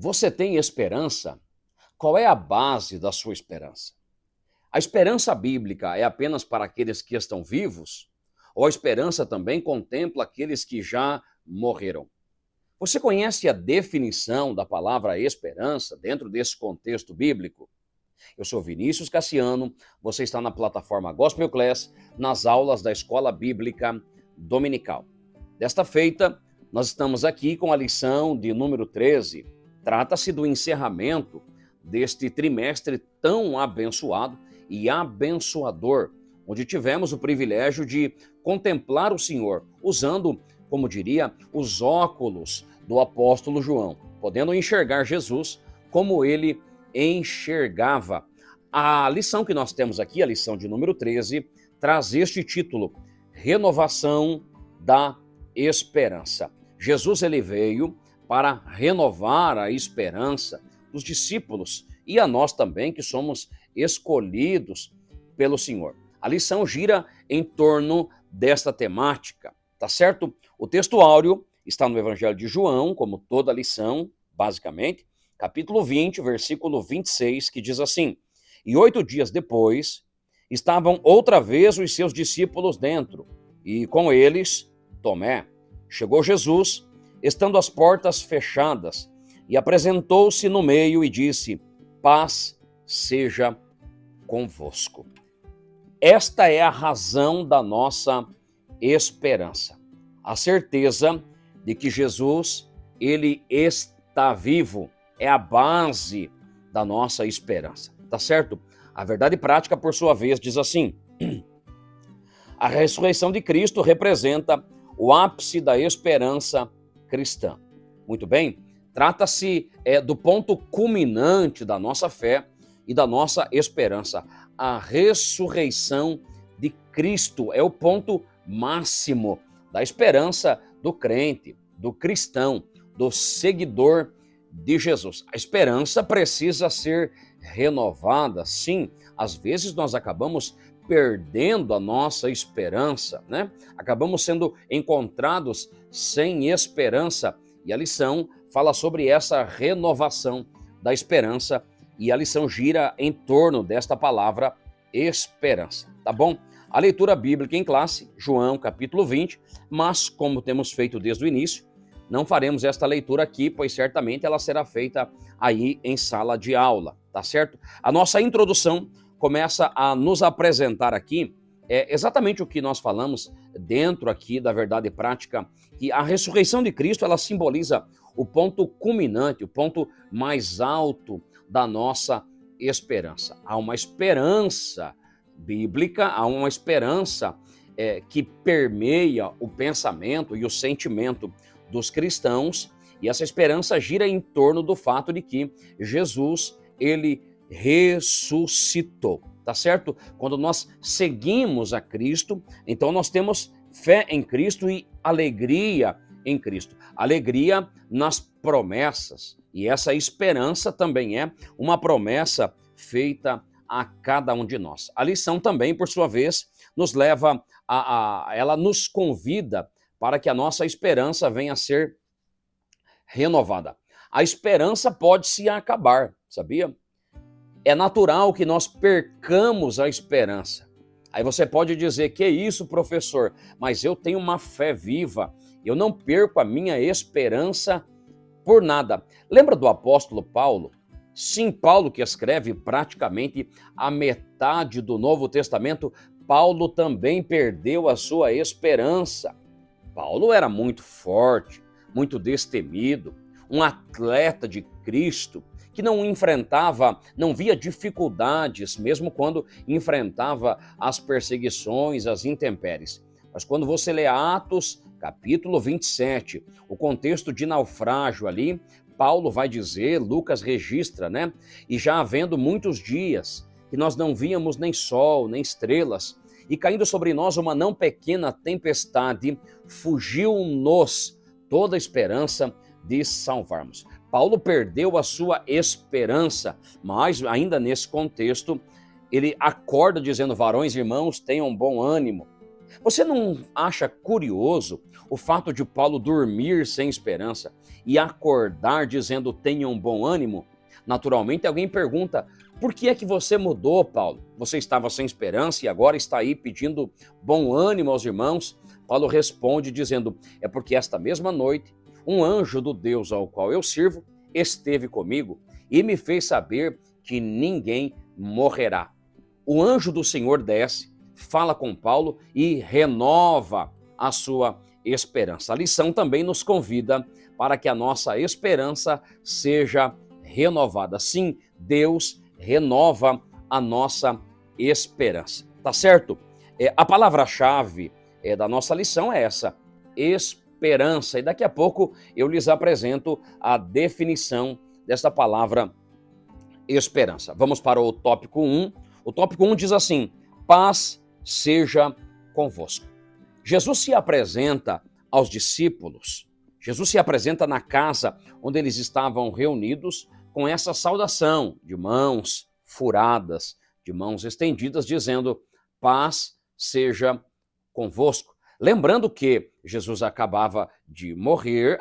Você tem esperança? Qual é a base da sua esperança? A esperança bíblica é apenas para aqueles que estão vivos? Ou a esperança também contempla aqueles que já morreram? Você conhece a definição da palavra esperança dentro desse contexto bíblico? Eu sou Vinícius Cassiano, você está na plataforma Gospel Class, nas aulas da Escola Bíblica Dominical. Desta feita, nós estamos aqui com a lição de número 13. Trata-se do encerramento deste trimestre tão abençoado e abençoador, onde tivemos o privilégio de contemplar o Senhor, usando, como diria, os óculos do apóstolo João, podendo enxergar Jesus como ele enxergava. A lição que nós temos aqui, a lição de número 13, traz este título: Renovação da Esperança. Jesus ele veio para renovar a esperança dos discípulos e a nós também, que somos escolhidos pelo Senhor. A lição gira em torno desta temática, tá certo? O texto áureo está no Evangelho de João, como toda a lição, basicamente, capítulo 20, versículo 26, que diz assim: E 8 dias depois, estavam outra vez os seus discípulos dentro, e com eles Tomé. Chegou Jesus, estando as portas fechadas, e apresentou-se no meio e disse: Paz seja convosco. Esta é a razão da nossa esperança. A certeza de que Jesus, ele está vivo, é a base da nossa esperança, tá certo? A verdade prática, por sua vez, diz assim: a ressurreição de Cristo representa o ápice da esperança cristã. Muito bem? Trata-se do ponto culminante da nossa fé e da nossa esperança. A ressurreição de Cristo é o ponto máximo da esperança do crente, do cristão, do seguidor de Jesus. A esperança precisa ser renovada, sim. Às vezes nós acabamos perdendo a nossa esperança, né? Acabamos sendo encontrados sem esperança. E a lição fala sobre essa renovação da esperança, e a lição gira em torno desta palavra esperança, tá bom? A leitura bíblica em classe, João capítulo 20, mas como temos feito desde o início, não faremos esta leitura aqui, pois certamente ela será feita aí em sala de aula, tá certo? A nossa introdução começa a nos apresentar aqui exatamente o que nós falamos dentro aqui da verdade prática, que a ressurreição de Cristo, ela simboliza o ponto culminante, o ponto mais alto da nossa esperança. Há uma esperança bíblica, há uma esperança que permeia o pensamento e o sentimento dos cristãos, e essa esperança gira em torno do fato de que Jesus, ele ressuscitou, tá certo? Quando nós seguimos a Cristo, então nós temos fé em Cristo e alegria em Cristo. Alegria nas promessas, e essa esperança também é uma promessa feita a cada um de nós. A lição também, por sua vez, nos leva ela nos convida para que a nossa esperança venha a ser renovada. A esperança pode se acabar, sabia? É natural que nós percamos a esperança. Aí você pode dizer: que isso, professor? Mas eu tenho uma fé viva, eu não perco a minha esperança por nada. Lembra do apóstolo Paulo? Sim, Paulo, que escreve praticamente a metade do Novo Testamento, Paulo também perdeu a sua esperança. Paulo era muito forte, muito destemido, um atleta de Cristo, que não enfrentava, não via dificuldades, mesmo quando enfrentava as perseguições, as intempéries. Mas quando você lê Atos, capítulo 27, o contexto de naufrágio ali, Paulo vai dizer, Lucas registra, né? E já havendo muitos dias que nós não víamos nem sol, nem estrelas, e caindo sobre nós uma não pequena tempestade, fugiu-nos toda a esperança de salvarmos. Paulo perdeu a sua esperança, mas ainda nesse contexto, ele acorda dizendo: varões, irmãos, tenham bom ânimo. Você não acha curioso o fato de Paulo dormir sem esperança e acordar dizendo tenha um bom ânimo? Naturalmente, alguém pergunta, por que é que você mudou, Paulo? Você estava sem esperança e agora está aí pedindo bom ânimo aos irmãos? Paulo responde dizendo, é porque esta mesma noite, um anjo do Deus ao qual eu sirvo esteve comigo e me fez saber que ninguém morrerá. O anjo do Senhor desce, fala com Paulo e renova a sua esperança. A lição também nos convida para que a nossa esperança seja renovada. Sim, Deus renova a nossa esperança. Tá certo? A palavra-chave da nossa lição é essa, esperança. E daqui a pouco eu lhes apresento a definição dessa palavra esperança. Vamos para o tópico 1. O tópico 1 diz assim, paz seja convosco. Jesus se apresenta aos discípulos, Jesus se apresenta na casa onde eles estavam reunidos com essa saudação de mãos furadas, de mãos estendidas, dizendo, paz seja convosco. Lembrando que Jesus acabara de morrer,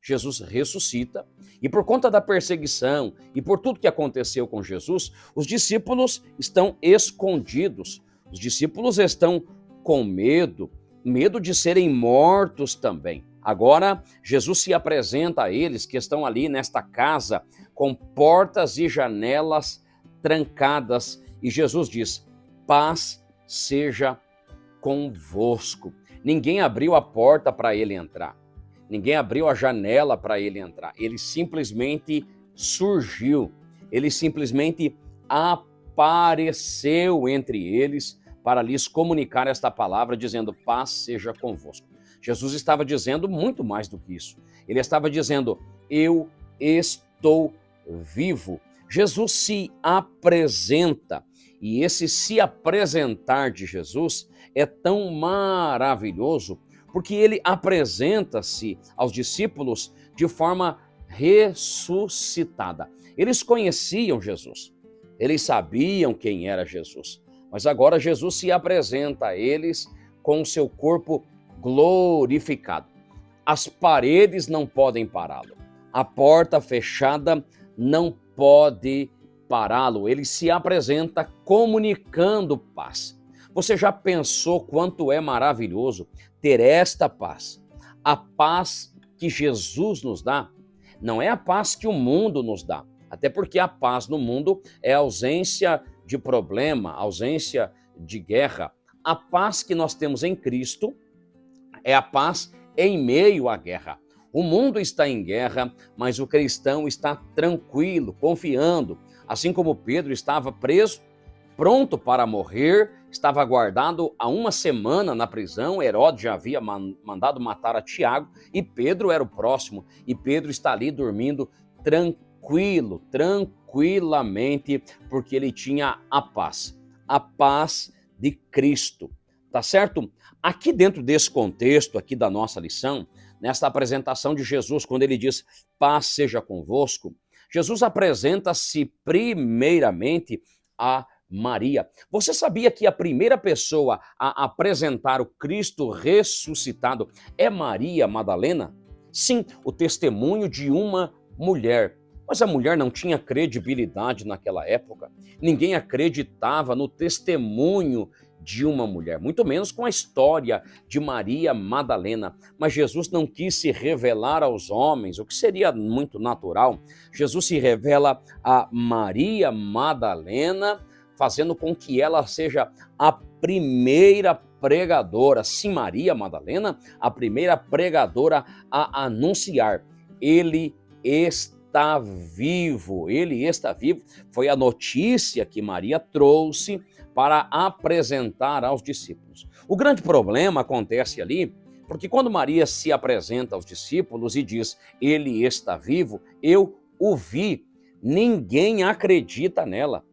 Jesus ressuscita, e por conta da perseguição e por tudo que aconteceu com Jesus, os discípulos estão escondidos, os discípulos estão com medo de serem mortos também. Agora, Jesus se apresenta a eles que estão ali nesta casa com portas e janelas trancadas e Jesus diz, paz seja convosco. Ninguém abriu a porta para ele entrar. Ninguém abriu a janela para ele entrar. Ele simplesmente surgiu. Ele simplesmente apareceu entre eles para lhes comunicar esta palavra, dizendo, paz seja convosco. Jesus estava dizendo muito mais do que isso. Ele estava dizendo, eu estou vivo. Jesus se apresenta. E esse se apresentar de Jesus é tão maravilhoso, porque ele apresenta-se aos discípulos de forma ressuscitada. Eles conheciam Jesus, eles sabiam quem era Jesus, mas agora Jesus se apresenta a eles com o seu corpo glorificado. As paredes não podem pará-lo, a porta fechada não pode pará-lo. Ele se apresenta comunicando paz. Você já pensou quanto é maravilhoso ter esta paz? A paz que Jesus nos dá não é a paz que o mundo nos dá. Até porque a paz no mundo é ausência de problema, ausência de guerra. A paz que nós temos em Cristo é a paz em meio à guerra. O mundo está em guerra, mas o cristão está tranquilo, confiando. Assim como Pedro estava preso, pronto para morrer, estava guardado há uma semana na prisão, Herodes já havia mandado matar a Tiago, e Pedro era o próximo, e Pedro está ali dormindo tranquilamente, porque ele tinha a paz de Cristo, tá certo? Aqui dentro desse contexto aqui da nossa lição, nesta apresentação de Jesus, quando ele diz, paz seja convosco, Jesus apresenta-se primeiramente a Maria. Você sabia que a primeira pessoa a apresentar o Cristo ressuscitado é Maria Madalena? Sim, o testemunho de uma mulher. Mas a mulher não tinha credibilidade naquela época. Ninguém acreditava no testemunho de uma mulher, muito menos com a história de Maria Madalena. Mas Jesus não quis se revelar aos homens, o que seria muito natural. Jesus se revela a Maria Madalena, fazendo com que ela seja a primeira pregadora, sim, Maria Madalena, a primeira pregadora a anunciar, ele está vivo, ele está vivo. Foi a notícia que Maria trouxe para apresentar aos discípulos. O grande problema acontece ali, porque quando Maria se apresenta aos discípulos e diz, ele está vivo, eu o vi, ninguém acredita nela.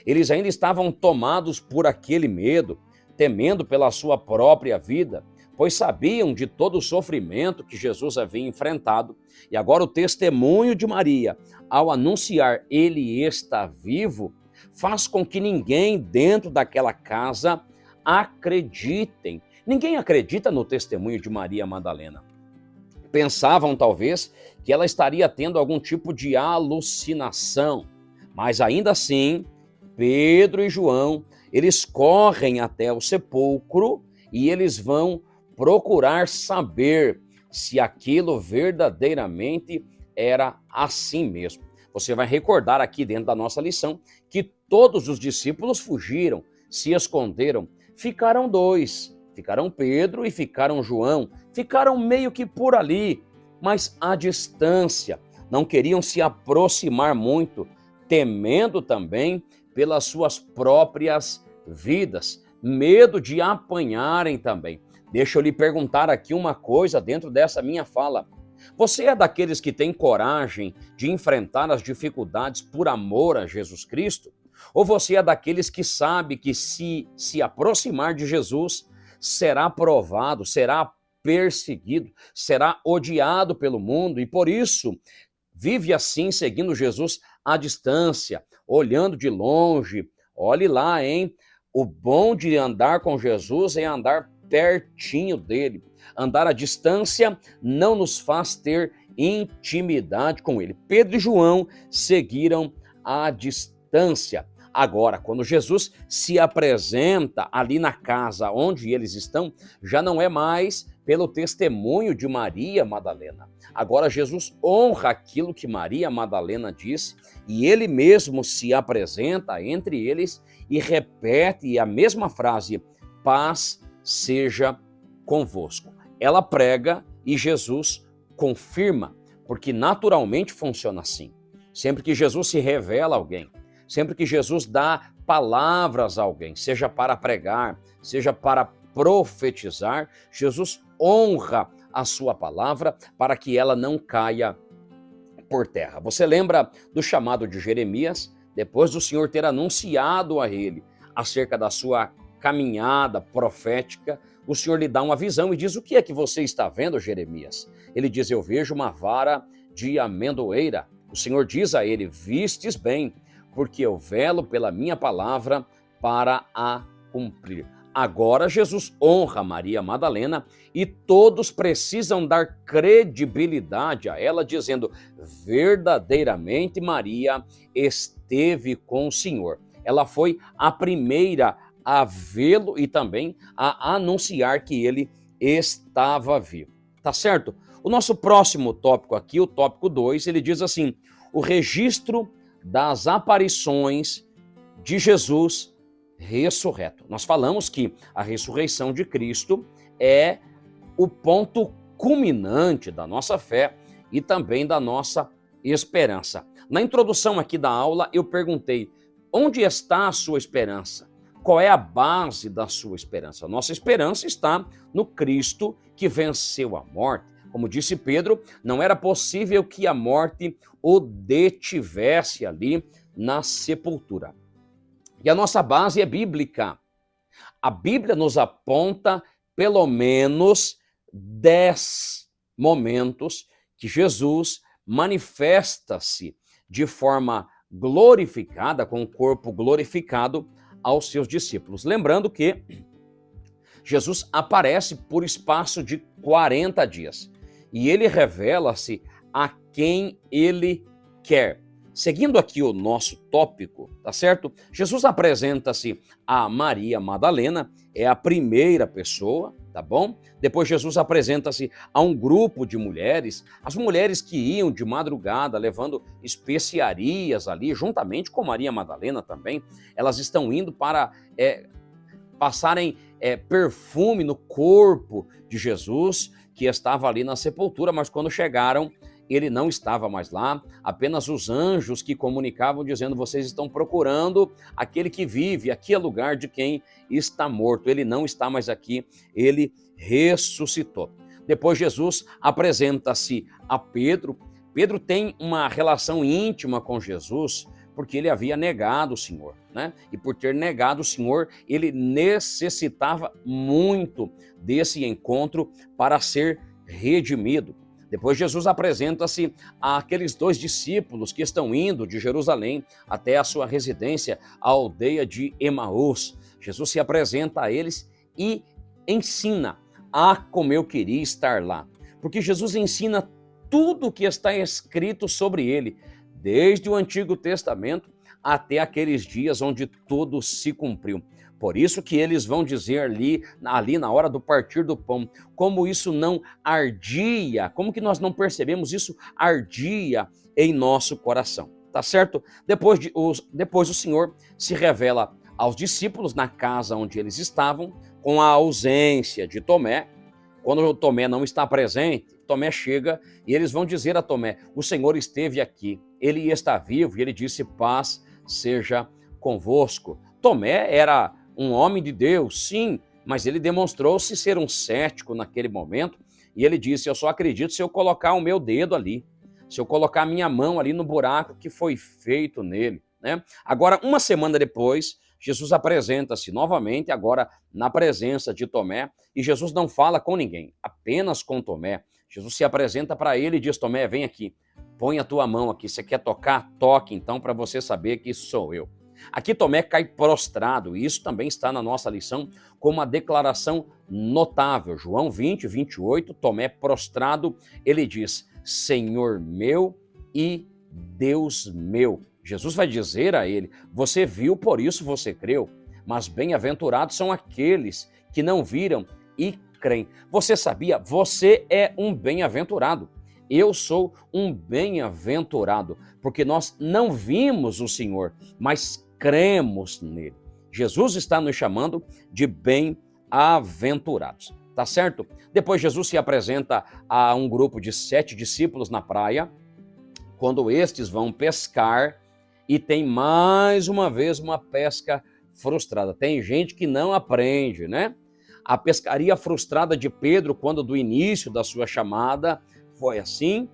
Eles ainda estavam tomados por aquele medo, temendo pela sua própria vida, pois sabiam de todo o sofrimento que Jesus havia enfrentado. E agora o testemunho de Maria, ao anunciar ele está vivo, faz com que ninguém dentro daquela casa acreditem. Ninguém acredita no testemunho de Maria Madalena. Pensavam talvez que ela estaria tendo algum tipo de alucinação, mas ainda assim, Pedro e João, eles correm até o sepulcro e eles vão procurar saber se aquilo verdadeiramente era assim mesmo. Você vai recordar aqui dentro da nossa lição que todos os discípulos fugiram, se esconderam, ficaram dois, ficaram Pedro e ficaram João, ficaram meio que por ali, mas à distância, não queriam se aproximar muito, temendo também pelas suas próprias vidas, medo de apanharem também. Deixa eu lhe perguntar aqui uma coisa dentro dessa minha fala. Você é daqueles que tem coragem de enfrentar as dificuldades por amor a Jesus Cristo? Ou você é daqueles que sabe que se aproximar de Jesus, será provado, será perseguido, será odiado pelo mundo e por isso vive assim seguindo Jesus à distância, olhando de longe? Olhe lá, hein? O bom de andar com Jesus é andar pertinho dele. Andar à distância não nos faz ter intimidade com ele. Pedro e João seguiram à distância. Agora, quando Jesus se apresenta ali na casa onde eles estão, já não é mais pelo testemunho de Maria Madalena. Agora Jesus honra aquilo que Maria Madalena disse e ele mesmo se apresenta entre eles e repete a mesma frase: paz seja convosco. Ela prega e Jesus confirma, porque naturalmente funciona assim. Sempre que Jesus se revela a alguém, sempre que Jesus dá palavras a alguém, seja para pregar, seja para profetizar, Jesus honra a sua palavra para que ela não caia por terra. Você lembra do chamado de Jeremias? Depois do Senhor ter anunciado a ele acerca da sua caminhada profética, o Senhor lhe dá uma visão e diz: o que é que você está vendo, Jeremias? Ele diz: eu vejo uma vara de amendoeira. O Senhor diz a ele: vistes bem, porque eu velo pela minha palavra para a cumprir. Agora Jesus honra Maria Madalena e todos precisam dar credibilidade a ela, dizendo: verdadeiramente Maria esteve com o Senhor. Ela foi a primeira a vê-lo e também a anunciar que ele estava vivo. Tá certo? O nosso próximo tópico aqui, o tópico 2, ele diz assim: o registro das aparições de Jesus ressurreto. Nós falamos que a ressurreição de Cristo é o ponto culminante da nossa fé e também da nossa esperança. Na introdução aqui da aula, eu perguntei: onde está a sua esperança? Qual é a base da sua esperança? Nossa esperança está no Cristo que venceu a morte. Como disse Pedro, não era possível que a morte o detivesse ali na sepultura. E a nossa base é bíblica. A Bíblia nos aponta pelo menos 10 momentos que Jesus manifesta-se de forma glorificada, com o corpo glorificado, aos seus discípulos. Lembrando que Jesus aparece por espaço de 40 dias e ele revela-se a quem ele quer. Seguindo aqui o nosso tópico, tá certo? Jesus apresenta-se a Maria Madalena, é a primeira pessoa, tá bom? Depois Jesus apresenta-se a um grupo de mulheres, as mulheres que iam de madrugada levando especiarias ali, juntamente com Maria Madalena também. Elas estão indo para passarem perfume no corpo de Jesus, que estava ali na sepultura, mas quando chegaram, ele não estava mais lá, apenas os anjos que comunicavam dizendo: vocês estão procurando aquele que vive, aqui é lugar de quem está morto, ele não está mais aqui, ele ressuscitou. Depois Jesus apresenta-se a Pedro. Pedro tem uma relação íntima com Jesus, porque ele havia negado o Senhor, né? E por ter negado o Senhor, ele necessitava muito desse encontro para ser redimido. Depois Jesus apresenta-se àqueles 2 discípulos que estão indo de Jerusalém até a sua residência, a aldeia de Emaús. Jesus se apresenta a eles e ensina. Como eu queria estar lá. Porque Jesus ensina tudo o que está escrito sobre ele, desde o Antigo Testamento até aqueles dias onde tudo se cumpriu. Por isso que eles vão dizer ali na hora do partir do pão, como isso não ardia, como que nós não percebemos isso ardia em nosso coração, tá certo? Depois o Senhor se revela aos discípulos na casa onde eles estavam, com a ausência de Tomé. Quando o Tomé não está presente, Tomé chega e eles vão dizer a Tomé, o Senhor esteve aqui, ele está vivo, e ele disse, paz seja convosco. Tomé era um homem de Deus, sim, mas ele demonstrou-se ser um cético naquele momento, e ele disse, eu só acredito se eu colocar o meu dedo ali, se eu colocar a minha mão ali no buraco que foi feito nele, né? Agora, uma semana depois, Jesus apresenta-se novamente, agora na presença de Tomé, e Jesus não fala com ninguém, apenas com Tomé. Jesus se apresenta para ele e diz, Tomé, vem aqui, põe a tua mão aqui, você quer tocar? Toque então, para você saber que isso sou eu. Aqui Tomé cai prostrado, e isso também está na nossa lição como uma declaração notável. João 20, 28, Tomé prostrado, ele diz, Senhor meu e Deus meu. Jesus vai dizer a ele, você viu, por isso você creu, mas bem-aventurados são aqueles que não viram e creem. Você sabia? Você é um bem-aventurado. Eu sou um bem-aventurado, porque nós não vimos o Senhor, mas cremos nele. Jesus está nos chamando de bem-aventurados, tá certo? Depois Jesus se apresenta a um grupo de 7 discípulos na praia, quando estes vão pescar, e tem mais uma vez uma pesca frustrada. Tem gente que não aprende, né? A pescaria frustrada de Pedro, quando do início da sua chamada, foi assim.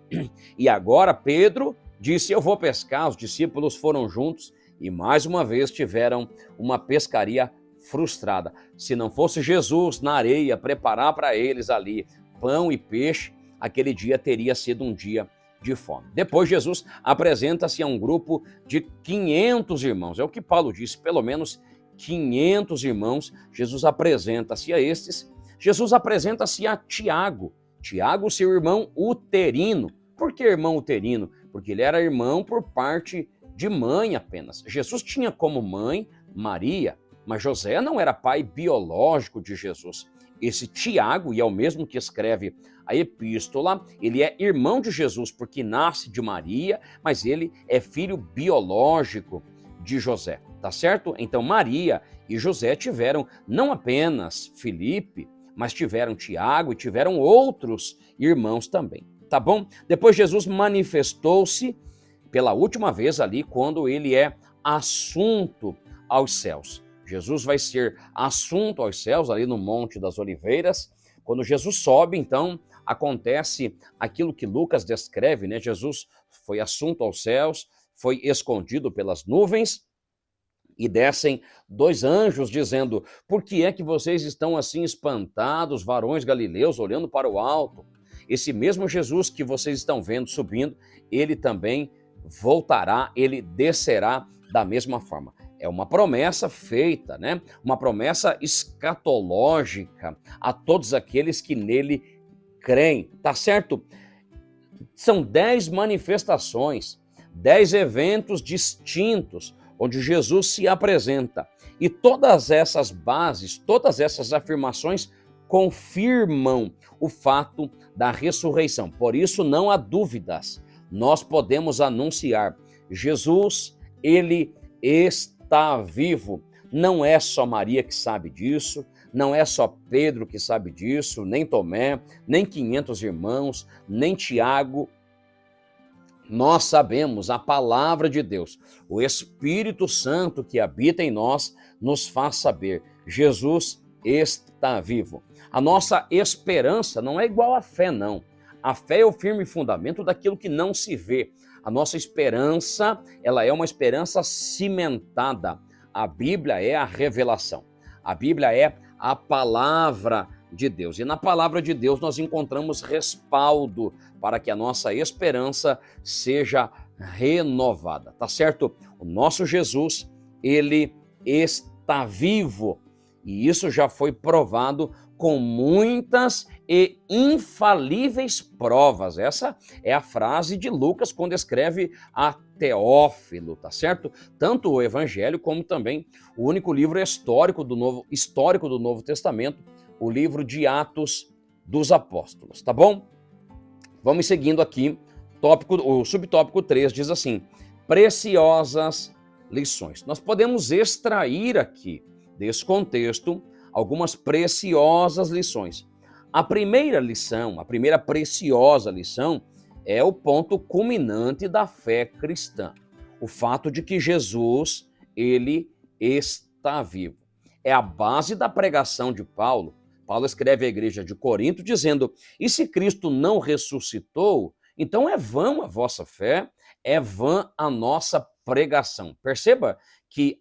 E agora Pedro disse, eu vou pescar, os discípulos foram juntos e mais uma vez tiveram uma pescaria frustrada. Se não fosse Jesus na areia preparar para eles ali pão e peixe, aquele dia teria sido um dia de fome. Depois Jesus apresenta-se a um grupo de 500 irmãos. É o que Paulo disse, pelo menos 500 irmãos. Jesus apresenta-se a estes. Jesus apresenta-se a Tiago. Tiago, seu irmão uterino. Por que irmão uterino? Porque ele era irmão por parte de mãe apenas. Jesus tinha como mãe Maria, mas José não era pai biológico de Jesus. Esse Tiago, e é o mesmo que escreve a epístola, ele é irmão de Jesus porque nasce de Maria, mas ele é filho biológico de José, tá certo? Então Maria e José tiveram não apenas Filipe, mas tiveram Tiago e tiveram outros irmãos também, tá bom? Depois Jesus manifestou-se pela última vez ali quando ele é assunto aos céus. Jesus vai ser assunto aos céus ali no Monte das Oliveiras. Quando Jesus sobe, então, acontece aquilo que Lucas descreve, né? Jesus foi assunto aos céus, foi escondido pelas nuvens e descem 2 anjos dizendo, por que é que vocês estão assim espantados, varões galileus, olhando para o alto? Esse mesmo Jesus que vocês estão vendo subindo, ele também voltará, ele descerá da mesma forma. É uma promessa feita, né? Uma promessa escatológica a todos aqueles que nele creem, tá certo? São 10 manifestações, 10 eventos distintos, onde Jesus se apresenta. E todas essas bases, todas essas afirmações confirmam o fato da ressurreição. Por isso não há dúvidas. Nós podemos anunciar, Jesus, ele está vivo. Não é só Maria que sabe disso, não é só Pedro que sabe disso, nem Tomé, nem 500 irmãos, nem Tiago. Nós sabemos, a palavra de Deus, o Espírito Santo que habita em nós, nos faz saber, Jesus está vivo. A nossa esperança não é igual à fé, não. A fé é o firme fundamento daquilo que não se vê. A nossa esperança, ela é uma esperança cimentada. A Bíblia é a revelação. A Bíblia é a palavra de Deus. E na palavra de Deus nós encontramos respaldo para que a nossa esperança seja renovada, tá certo? O nosso Jesus, ele está vivo, e isso já foi provado com muitas e infalíveis provas. Essa é a frase de Lucas quando escreve a Teófilo, tá certo? Tanto o Evangelho como também o único livro histórico do Novo Testamento, o livro de Atos dos Apóstolos, tá bom? Vamos seguindo aqui, o subtópico 3 diz assim: preciosas lições. Nós podemos extrair aqui desse contexto algumas preciosas lições. A primeira preciosa lição é o ponto culminante da fé cristã. O fato de que Jesus, ele está vivo. É a base da pregação de Paulo. Paulo escreve à igreja de Corinto dizendo: e se Cristo não ressuscitou, então é vã a vossa fé, é vã a nossa pregação. Perceba que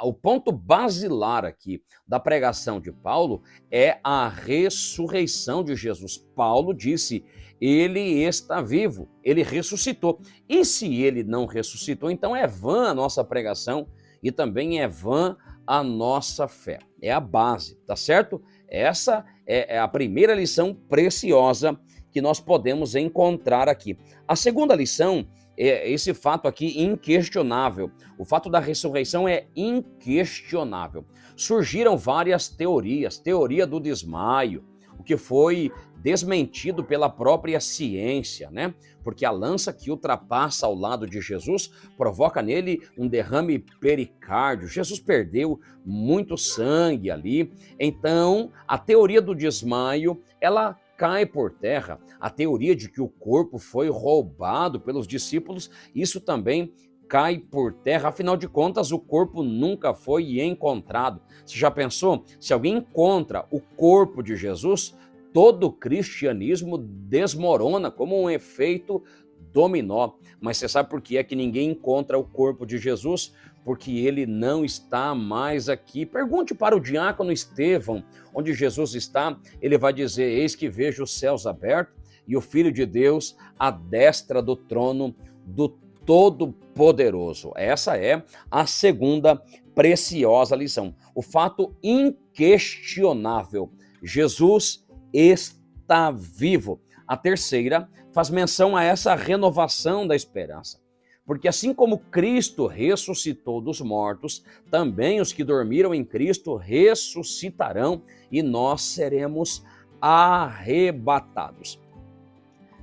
o ponto basilar aqui da pregação de Paulo é a ressurreição de Jesus. Paulo disse: ele está vivo, ele ressuscitou. E se ele não ressuscitou, então é vã a nossa pregação e também é vã a nossa fé. É a base, tá certo? Essa é a primeira lição preciosa que nós podemos encontrar aqui. A segunda lição é esse fato aqui inquestionável. O fato da ressurreição é inquestionável. Surgiram várias teorias, teoria do desmaio, o que foi desmentido pela própria ciência, né? Porque a lança que ultrapassa ao lado de Jesus provoca nele um derrame pericárdio. Jesus perdeu muito sangue ali. Então, a teoria do desmaio, ela cai por terra. A teoria de que o corpo foi roubado pelos discípulos, isso também cai por terra. Afinal de contas, o corpo nunca foi encontrado. Você já pensou? Se alguém encontra o corpo de Jesus, todo o cristianismo desmorona como um efeito dominó. Mas você sabe por que é que ninguém encontra o corpo de Jesus? Porque ele não está mais aqui. Pergunte para o diácono Estevão onde Jesus está. Ele vai dizer: eis que vejo os céus abertos e o Filho de Deus à destra do trono do Todo-Poderoso. Essa é a segunda preciosa lição. O fato inquestionável: Jesus está vivo. A terceira faz menção a essa renovação da esperança. Porque assim como Cristo ressuscitou dos mortos, também os que dormiram em Cristo ressuscitarão e nós seremos arrebatados.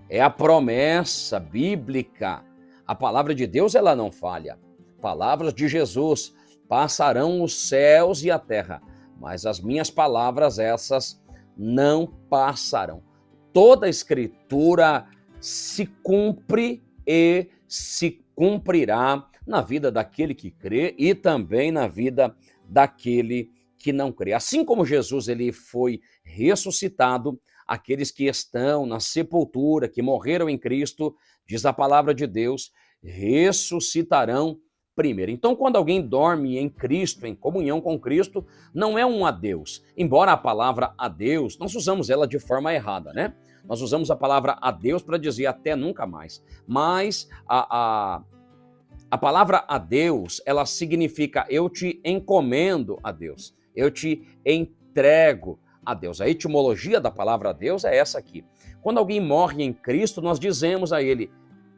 É a promessa bíblica. A palavra de Deus, ela não falha. Palavras de Jesus: passarão os céus e a terra, mas as minhas palavras, essas não passarão. Toda a Escritura se cumpre e se cumprirá na vida daquele que crê e também na vida daquele que não crê. Assim como Jesus ele foi ressuscitado, aqueles que estão na sepultura, que morreram em Cristo, diz a palavra de Deus, ressuscitarão primeiro. Então, quando alguém dorme em Cristo, em comunhão com Cristo, não é um adeus. Embora a palavra adeus, nós usamos ela de forma errada, né? Nós usamos a palavra adeus para dizer até nunca mais. Mas a palavra adeus, ela significa eu te encomendo a Deus. Eu te entrego a Deus. A etimologia da palavra adeus é essa aqui. Quando alguém morre em Cristo, nós dizemos a ele: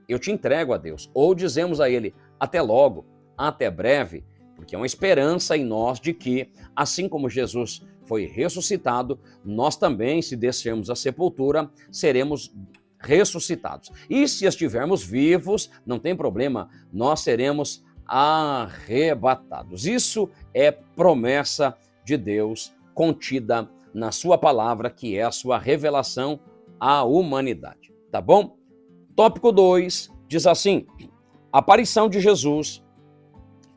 eu te entrego a Deus. Ou dizemos a ele: até logo, até breve, porque é uma esperança em nós de que, assim como Jesus foi ressuscitado, nós também, se descermos à sepultura, seremos ressuscitados. E se estivermos vivos, não tem problema, nós seremos arrebatados. Isso é promessa de Deus contida na sua palavra, que é a sua revelação à humanidade. Tá bom? Tópico 2 diz assim: aparição de Jesus,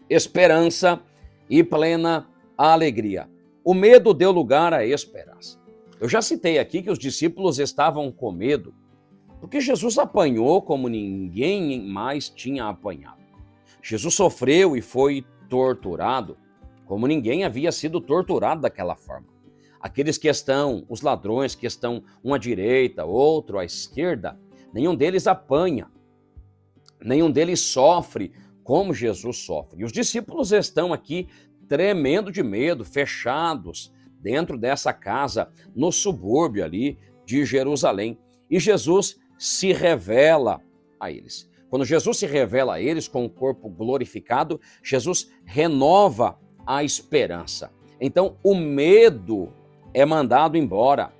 esperança e plena alegria. O medo deu lugar à esperança. Eu já citei aqui que os discípulos estavam com medo, porque Jesus apanhou como ninguém mais tinha apanhado. Jesus sofreu e foi torturado como ninguém havia sido torturado daquela forma. Aqueles que estão, os ladrões que estão um à direita, outro à esquerda, nenhum deles apanha, nenhum deles sofre como Jesus sofre. E os discípulos estão aqui tremendo de medo, fechados dentro dessa casa, no subúrbio ali de Jerusalém. E Jesus se revela a eles. Quando Jesus se revela a eles com o corpo glorificado, Jesus renova a esperança. Então, o medo é mandado embora.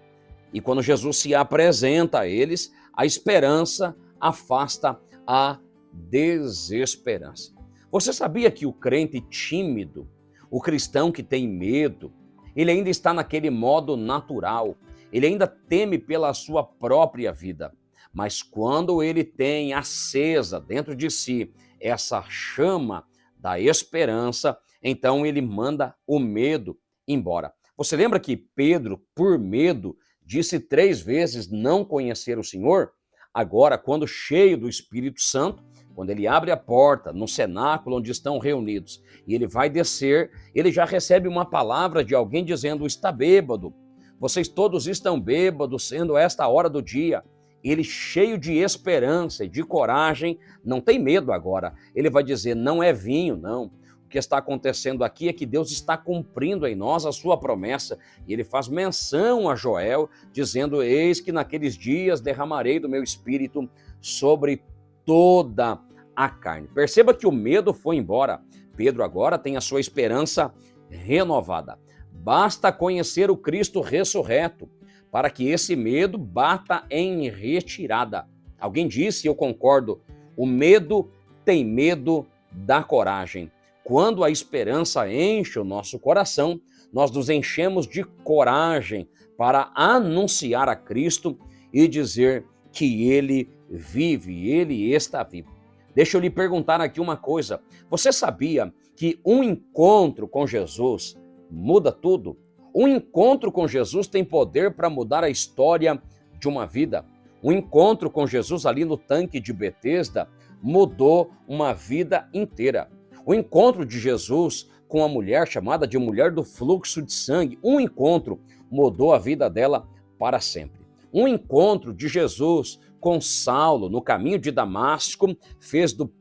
E quando Jesus se apresenta a eles, a esperança afasta a desesperança. Você sabia que o crente tímido, o cristão que tem medo, ele ainda está naquele modo natural, ele ainda teme pela sua própria vida. Mas quando ele tem acesa dentro de si essa chama da esperança, então ele manda o medo embora. Você lembra que Pedro, por medo, disse 3 vezes não conhecer o Senhor? Agora, quando cheio do Espírito Santo, quando ele abre a porta no cenáculo onde estão reunidos e ele vai descer, ele já recebe uma palavra de alguém dizendo: está bêbado, vocês todos estão bêbados, sendo esta hora do dia. Ele, cheio de esperança e de coragem, não tem medo agora. Ele vai dizer: não é vinho, não. O que está acontecendo aqui é que Deus está cumprindo em nós a sua promessa. E ele faz menção a Joel, dizendo: eis que naqueles dias derramarei do meu espírito sobre toda a carne. Perceba que o medo foi embora. Pedro agora tem a sua esperança renovada. Basta conhecer o Cristo ressurreto para que esse medo bata em retirada. Alguém disse, e eu concordo, o medo tem medo da coragem. Quando a esperança enche o nosso coração, nós nos enchemos de coragem para anunciar a Cristo e dizer que Ele vive, Ele está vivo. Deixa eu lhe perguntar aqui uma coisa. Você sabia que um encontro com Jesus muda tudo? Um encontro com Jesus tem poder para mudar a história de uma vida. Um encontro com Jesus ali no tanque de Betesda mudou uma vida inteira. O encontro de Jesus com a mulher chamada de mulher do fluxo de sangue, um encontro mudou a vida dela para sempre. Um encontro de Jesus com Saulo no caminho de Damasco fez do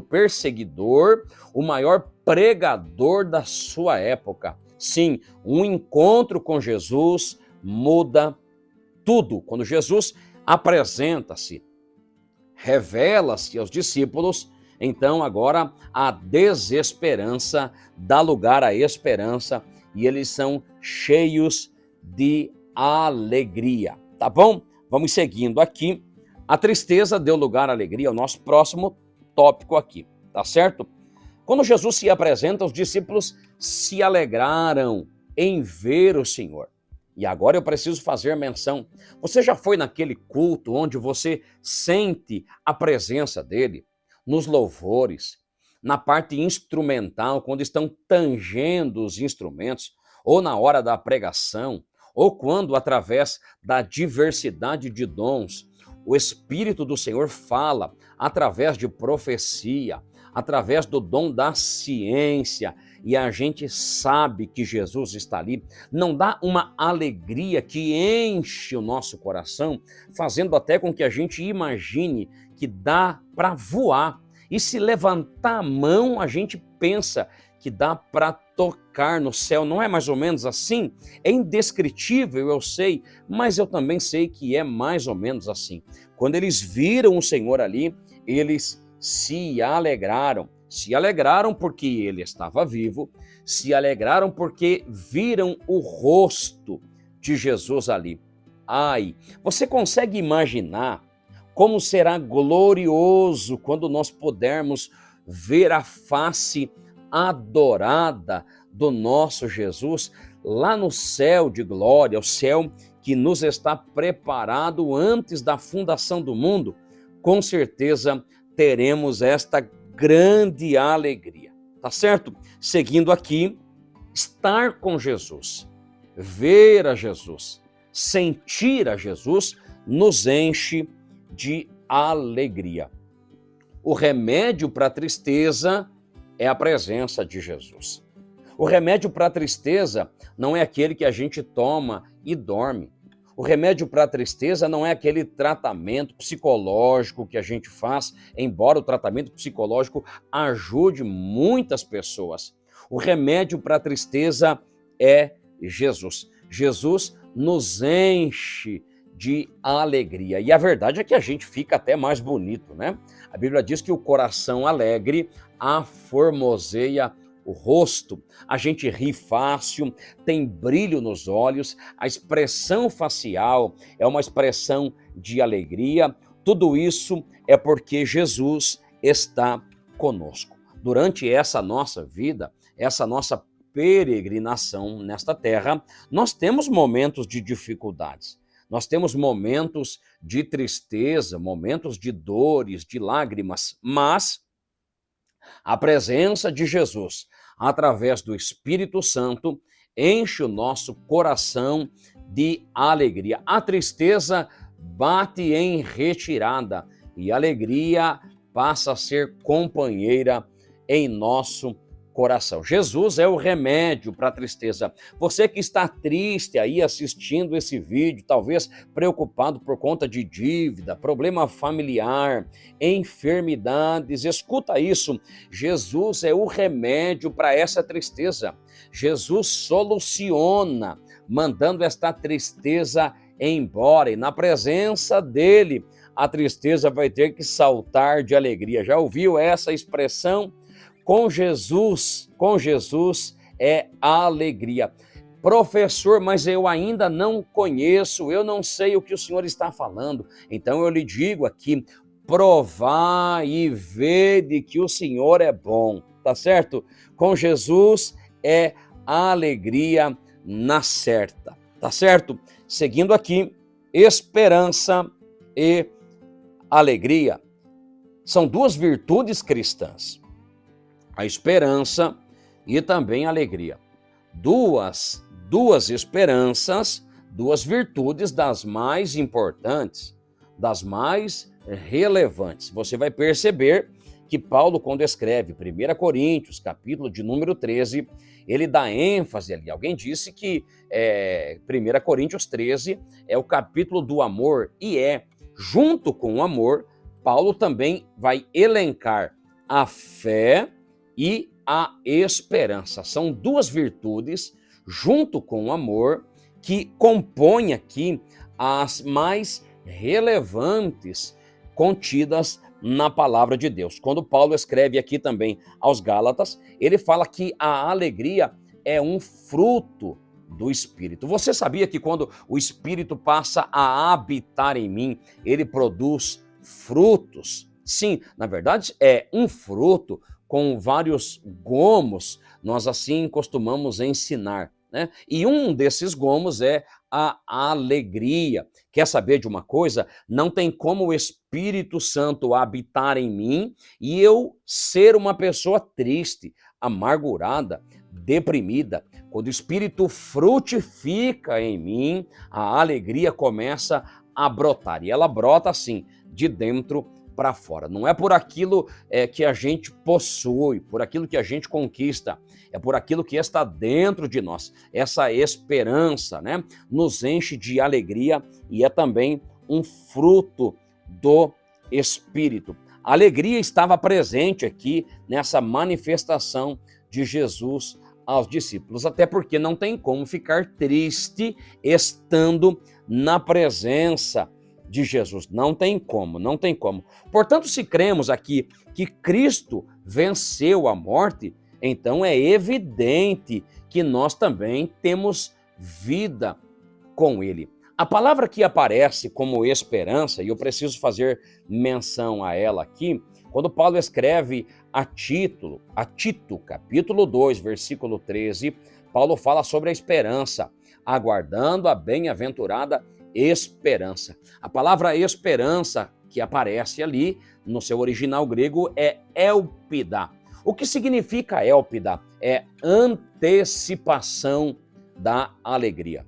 perseguidor o maior pregador da sua época. Sim, um encontro com Jesus muda tudo. Quando Jesus apresenta-se, revela-se aos discípulos, então agora a desesperança dá lugar à esperança e eles são cheios de alegria. Tá bom? Vamos seguindo aqui. A tristeza deu lugar à alegria, o nosso próximo tópico aqui, tá certo? Quando Jesus se apresenta, os discípulos se alegraram em ver o Senhor. E agora eu preciso fazer menção. Você já foi naquele culto onde você sente a presença dele? Nos louvores, na parte instrumental, quando estão tangendo os instrumentos, ou na hora da pregação, ou quando, através da diversidade de dons, o Espírito do Senhor fala através de profecia, através do dom da ciência, e a gente sabe que Jesus está ali, não dá uma alegria que enche o nosso coração, fazendo até com que a gente imagine que dá para voar. E se levantar a mão, a gente pensa que dá para tocar no céu. Não é mais ou menos assim? É indescritível, eu sei, mas eu também sei que é mais ou menos assim. Quando eles viram o Senhor ali, eles se alegraram. Se alegraram porque ele estava vivo, se alegraram porque viram o rosto de Jesus ali. Ai, você consegue imaginar como será glorioso quando nós pudermos ver a face adorada do nosso Jesus lá no céu de glória, o céu que nos está preparado antes da fundação do mundo? Com certeza teremos esta grande alegria, tá certo? Seguindo aqui, estar com Jesus, ver a Jesus, sentir a Jesus, nos enche de alegria. O remédio para a tristeza é a presença de Jesus. O remédio para a tristeza não é aquele que a gente toma e dorme. O remédio para a tristeza não é aquele tratamento psicológico que a gente faz, embora o tratamento psicológico ajude muitas pessoas. O remédio para a tristeza é Jesus. Jesus nos enche de alegria. E a verdade é que a gente fica até mais bonito, né? A Bíblia diz que o coração alegre aformoseia o rosto, a gente ri fácil, tem brilho nos olhos, a expressão facial é uma expressão de alegria. Tudo isso é porque Jesus está conosco. Durante essa nossa vida, essa nossa peregrinação nesta terra, nós temos momentos de dificuldades. Nós temos momentos de tristeza, momentos de dores, de lágrimas, mas a presença de Jesus, através do Espírito Santo, enche o nosso coração de alegria. A tristeza bate em retirada e a alegria passa a ser companheira em nosso coração. Jesus é o remédio para a tristeza. Você que está triste aí assistindo esse vídeo, talvez preocupado por conta de dívida, problema familiar, enfermidades, escuta isso. Jesus é o remédio para essa tristeza. Jesus soluciona, mandando esta tristeza embora, e na presença dele, a tristeza vai ter que saltar de alegria. Já ouviu essa expressão? Com Jesus é alegria. Professor, mas eu ainda não conheço, eu não sei o que o senhor está falando. Então eu lhe digo aqui, provai e vede que o Senhor é bom, tá certo? Com Jesus é alegria na certa, tá certo? Seguindo aqui, esperança e alegria. São duas virtudes cristãs. A esperança e também a alegria. Duas esperanças, duas virtudes das mais importantes, das mais relevantes. Você vai perceber que Paulo, quando escreve 1 Coríntios, capítulo de número 13, ele dá ênfase ali. Alguém disse que 1 Coríntios 13 é o capítulo do amor, e junto com o amor, Paulo também vai elencar a fé e a esperança. São duas virtudes, junto com o amor, que compõem aqui as mais relevantes contidas na palavra de Deus. Quando Paulo escreve aqui também aos Gálatas, ele fala que a alegria é um fruto do Espírito. Você sabia que quando o Espírito passa a habitar em mim, ele produz frutos? Sim, na verdade é um fruto com vários gomos, nós assim costumamos ensinar, né? E um desses gomos é a alegria. Quer saber de uma coisa? Não tem como o Espírito Santo habitar em mim e eu ser uma pessoa triste, amargurada, deprimida. Quando o Espírito frutifica em mim, a alegria começa a brotar. E ela brota assim, de dentro para fora. Não é por aquilo que a gente possui, por aquilo que a gente conquista, é por aquilo que está dentro de nós. Essa esperança, né, nos enche de alegria e é também um fruto do Espírito. A alegria estava presente aqui nessa manifestação de Jesus aos discípulos, até porque não tem como ficar triste estando na presença de Jesus. Não tem como, não tem como. Portanto, se cremos aqui que Cristo venceu a morte, então é evidente que nós também temos vida com Ele. A palavra que aparece como esperança, e eu preciso fazer menção a ela aqui, quando Paulo escreve a Tito, capítulo 2, versículo 13, Paulo fala sobre a esperança, aguardando a bem-aventurada esperança. A palavra esperança que aparece ali no seu original grego é elpida. O que significa elpida? É antecipação da alegria.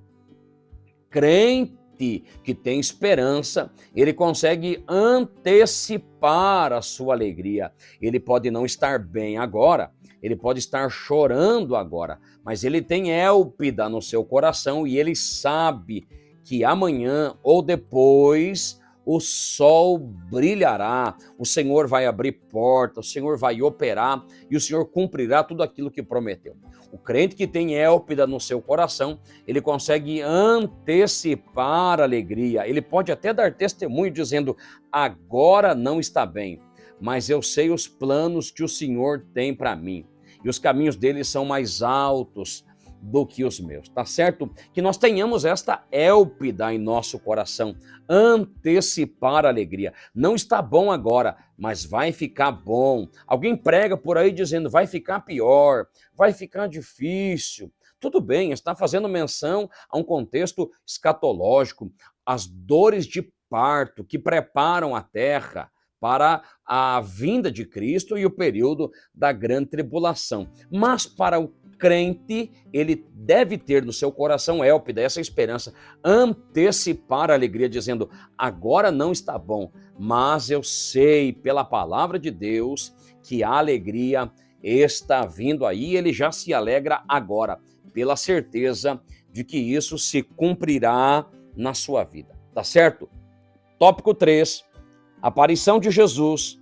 crente que tem esperança, ele consegue antecipar a sua alegria. Ele pode não estar bem agora, ele pode estar chorando agora, mas ele tem Élpida no seu coração e ele sabe que amanhã ou depois o sol brilhará, o Senhor vai abrir portas, o Senhor vai operar e o Senhor cumprirá tudo aquilo que prometeu. O crente que tem Élpida no seu coração, ele consegue antecipar a alegria, ele pode até dar testemunho dizendo, agora não está bem, mas eu sei os planos que o Senhor tem para mim e os caminhos dele são mais altos do que os meus, tá certo? Que nós tenhamos esta Élpida em nosso coração, antecipar a alegria. Não está bom agora, mas vai ficar bom. Alguém prega por aí dizendo, vai ficar pior, vai ficar difícil. Tudo bem, está fazendo menção a um contexto escatológico, as dores de parto que preparam a terra para a vinda de Cristo e o período da grande tribulação. Mas para o crente, ele deve ter no seu coração Élpida, essa esperança, antecipar a alegria, dizendo, agora não está bom, mas eu sei pela palavra de Deus que a alegria está vindo aí, ele já se alegra agora, pela certeza de que isso se cumprirá na sua vida, tá certo? Tópico 3, aparição de Jesus,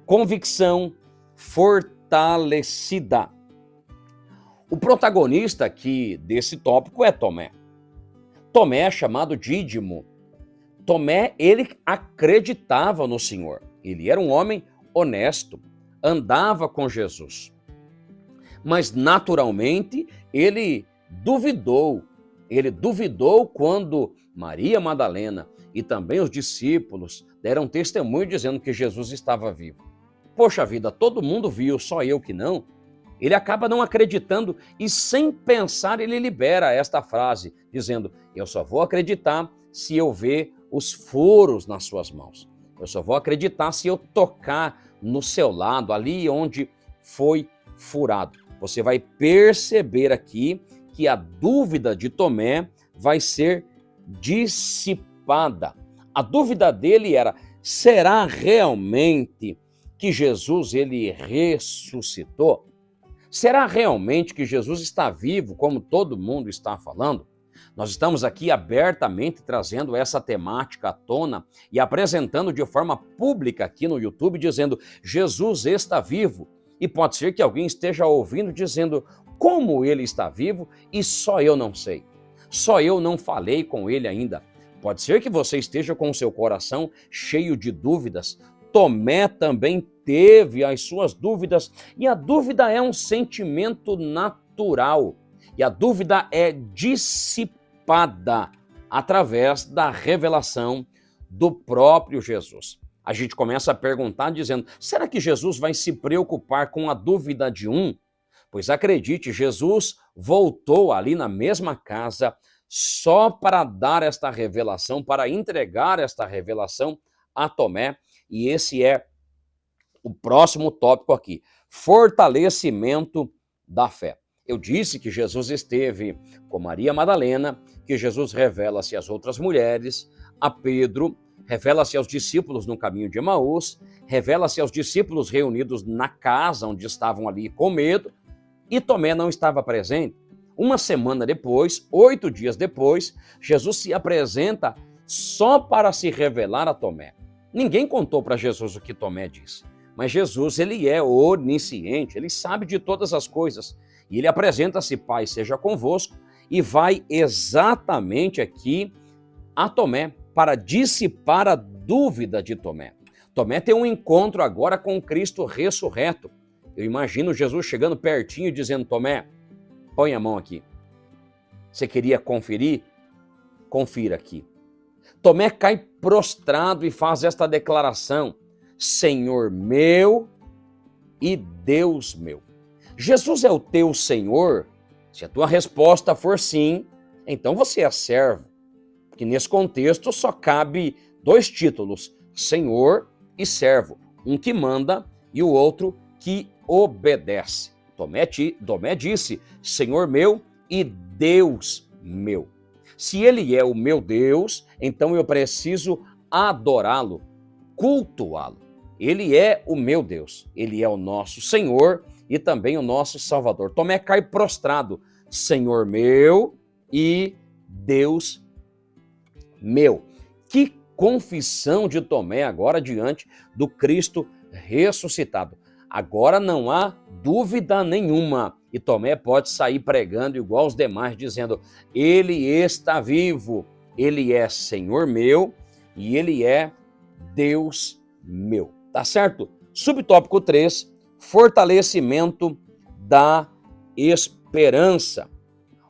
convicção fortalecida. O protagonista aqui desse tópico é Tomé. Tomé é chamado Dídimo. Tomé, ele acreditava no Senhor. Ele era um homem honesto, andava com Jesus. Mas, naturalmente, ele duvidou. Ele duvidou quando Maria Madalena e também os discípulos deram testemunho dizendo que Jesus estava vivo. Poxa vida, todo mundo viu, só eu que não. Ele acaba não acreditando e, sem pensar, ele libera esta frase, dizendo, eu só vou acreditar se eu ver os furos nas suas mãos. Eu só vou acreditar se eu tocar no seu lado, ali onde foi furado. Você vai perceber aqui que a dúvida de Tomé vai ser dissipada. A dúvida dele era, será realmente que Jesus ele ressuscitou? Será realmente que Jesus está vivo, como todo mundo está falando? Nós estamos aqui abertamente trazendo essa temática à tona e apresentando de forma pública aqui no YouTube, dizendo, Jesus está vivo. E pode ser que alguém esteja ouvindo dizendo, como ele está vivo e só eu não sei. Só eu não falei com ele ainda. Pode ser que você esteja com o seu coração cheio de dúvidas. Tomé também teve as suas dúvidas, e a dúvida é um sentimento natural, e a dúvida é dissipada através da revelação do próprio Jesus. A gente começa a perguntar dizendo, será que Jesus vai se preocupar com a dúvida de um? Pois acredite, Jesus voltou ali na mesma casa só para dar esta revelação, para entregar esta revelação a Tomé, e esse é o próximo tópico aqui, fortalecimento da fé. Eu disse que Jesus esteve com Maria Madalena, que Jesus revela-se às outras mulheres, a Pedro, revela-se aos discípulos no caminho de Emaús, revela-se aos discípulos reunidos na casa onde estavam ali com medo, e Tomé não estava presente. Uma semana depois, 8 dias depois, Jesus se apresenta só para se revelar a Tomé. Ninguém contou para Jesus o que Tomé disse, mas Jesus ele é onisciente, ele sabe de todas as coisas, e ele apresenta-se, Pai, seja convosco, e vai exatamente aqui a Tomé, para dissipar a dúvida de Tomé. Tomé tem um encontro agora com Cristo ressurreto. Eu imagino Jesus chegando pertinho e dizendo, Tomé, põe a mão aqui. Você queria conferir? Confira aqui. Tomé cai prostrado e faz esta declaração, Senhor meu e Deus meu. Jesus é o teu Senhor? Se a tua resposta for sim, então você é servo. Porque nesse contexto só cabe 2 títulos, Senhor e servo. Um que manda e o outro que obedece. Tomé disse, Senhor meu e Deus meu. Se ele é o meu Deus, então eu preciso adorá-lo, cultuá-lo. Ele é o meu Deus, ele é o nosso Senhor e também o nosso Salvador. Tomé cai prostrado, Senhor meu e Deus meu. Que confissão de Tomé agora diante do Cristo ressuscitado. Agora não há dúvida nenhuma. E Tomé pode sair pregando igual os demais, dizendo: ele está vivo, ele é Senhor meu e ele é Deus meu. Tá certo? Subtópico 3, fortalecimento da esperança.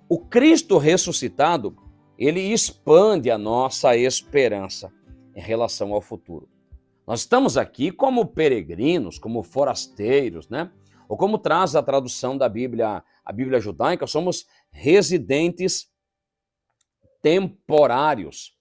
O Cristo ressuscitado, ele expande a nossa esperança em relação ao futuro. Nós estamos aqui como peregrinos, como forasteiros, né? Ou como traz a tradução da Bíblia, a Bíblia judaica, somos residentes temporários.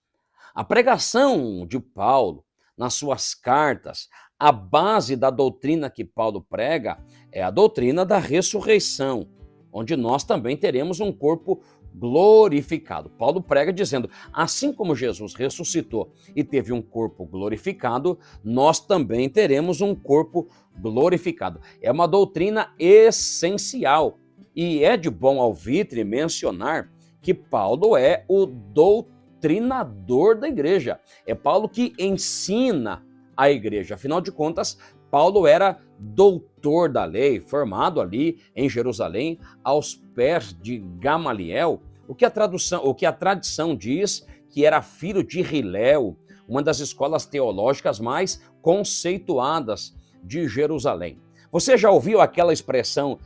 A pregação de Paulo nas suas cartas, a base da doutrina que Paulo prega é a doutrina da ressurreição, onde nós também teremos um corpo glorificado. Paulo prega dizendo: assim como Jesus ressuscitou e teve um corpo glorificado, nós também teremos um corpo glorificado. É uma doutrina essencial e é de bom alvitre mencionar que Paulo é o doutrinador da igreja. É Paulo que ensina a igreja. Afinal de contas, Paulo era doutor da lei, formado ali em Jerusalém, aos pés de Gamaliel, o que a tradição diz que era filho de Hilel, uma das escolas teológicas mais conceituadas de Jerusalém. Você já ouviu aquela expressão: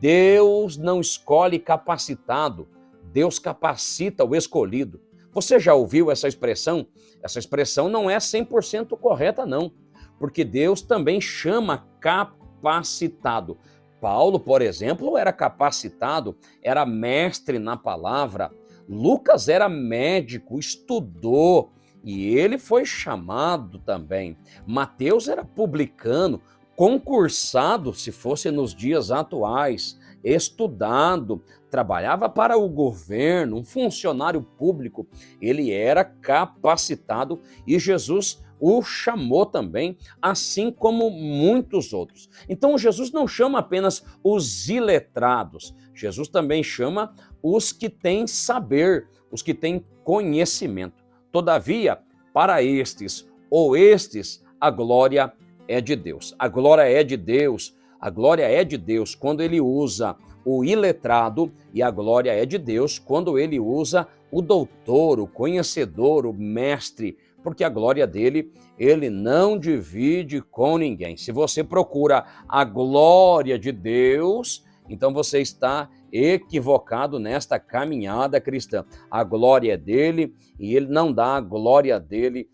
Deus não escolhe capacitado, Deus capacita o escolhido? Você já ouviu essa expressão? Essa expressão não é 100% correta, não, porque Deus também chama capacitado. Paulo, por exemplo, era capacitado, era mestre na palavra. Lucas era médico, estudou e ele foi chamado também. Mateus era publicano, concursado, se fosse nos dias atuais, estudado, trabalhava para o governo, um funcionário público. Ele era capacitado e Jesus o chamou também, assim como muitos outros. Então Jesus não chama apenas os iletrados, Jesus também chama os que têm saber, os que têm conhecimento. Todavia, para estes ou estes, a glória é de Deus. A glória é de Deus. A glória é de Deus quando ele usa o iletrado e a glória é de Deus quando ele usa o doutor, o conhecedor, o mestre, porque a glória dele, ele não divide com ninguém. Se você procura a glória de Deus, então você está equivocado nesta caminhada cristã. A glória é dele e ele não dá a glória dele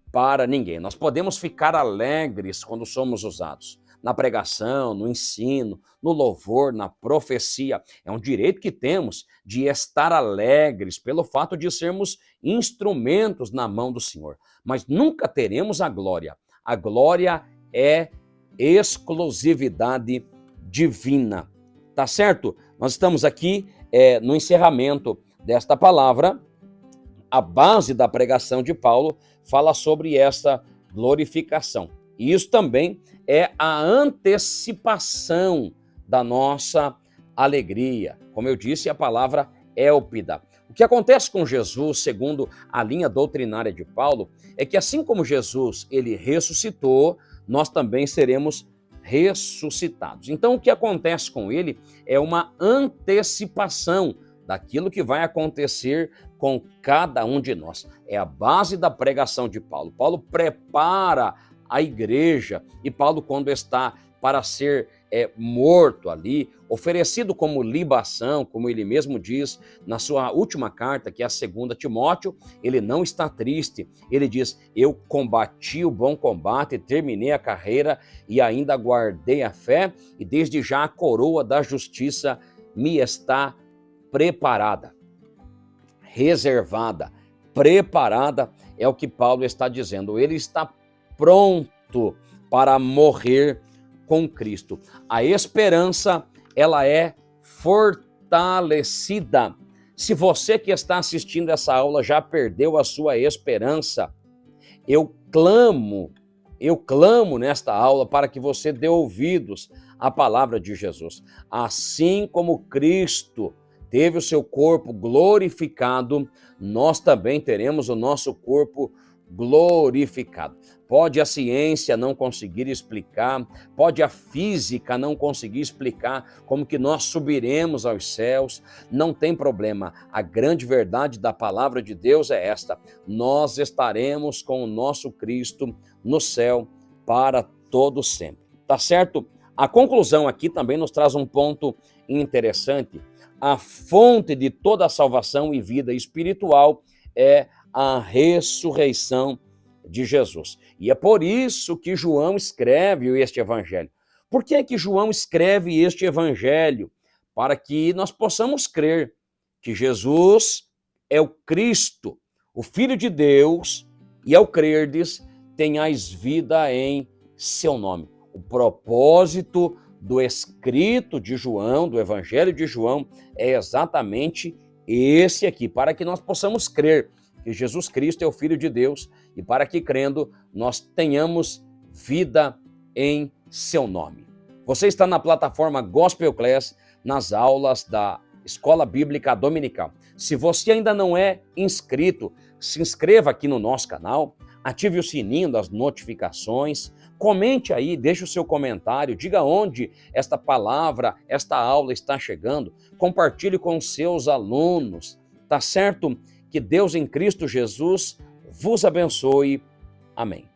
para ninguém. Nós podemos ficar alegres quando somos usados na pregação, no ensino, no louvor, na profecia. É um direito que temos de estar alegres pelo fato de sermos instrumentos na mão do Senhor. Mas nunca teremos a glória. A glória é exclusividade divina. Tá certo? Nós estamos aqui no encerramento desta palavra. A base da pregação de Paulo fala sobre essa glorificação. E isso também é a antecipação da nossa alegria. Como eu disse, a palavra élpida. O que acontece com Jesus, segundo a linha doutrinária de Paulo, é que assim como Jesus, ele ressuscitou, nós também seremos ressuscitados. Então, o que acontece com ele é uma antecipação daquilo que vai acontecer com cada um de nós. É a base da pregação de Paulo. Paulo prepara a igreja e Paulo, quando está para ser morto ali, oferecido como libação, como ele mesmo diz na sua última carta, que é a 2 Timóteo, ele não está triste. Ele diz: eu combati o bom combate, terminei a carreira e ainda guardei a fé, e desde já a coroa da justiça me está preparada, reservada, preparada, é o que Paulo está dizendo. Ele está pronto para morrer com Cristo. A esperança, ela é fortalecida Se você que está assistindo essa aula já perdeu a sua esperança, eu clamo nesta aula para que você dê ouvidos à palavra de Jesus. Assim como Cristo teve o seu corpo glorificado, nós também teremos o nosso corpo glorificado. Pode a ciência não conseguir explicar, pode a física não conseguir explicar como que nós subiremos aos céus, não tem problema. A grande verdade da palavra de Deus é esta: nós estaremos com o nosso Cristo no céu para todo sempre. Tá certo? A conclusão aqui também nos traz um ponto interessante. A fonte de toda a salvação e vida espiritual é a ressurreição de Jesus. E é por isso que João escreve este evangelho. Por que é que João escreve este evangelho? Para que nós possamos crer que Jesus é o Cristo, o Filho de Deus, e ao crerdes, tenhais vida em seu nome. O propósito do escrito de João, do evangelho de João, é exatamente esse aqui, para que nós possamos crer que Jesus Cristo é o Filho de Deus e para que, crendo, nós tenhamos vida em seu nome. Você está na plataforma Gospel Class, nas aulas da Escola Bíblica Dominical. Se você ainda não é inscrito, se inscreva aqui no nosso canal, ative o sininho das notificações, comente aí, deixe o seu comentário, diga onde esta palavra, esta aula está chegando, compartilhe com seus alunos, tá certo? Que Deus em Cristo Jesus vos abençoe. Amém.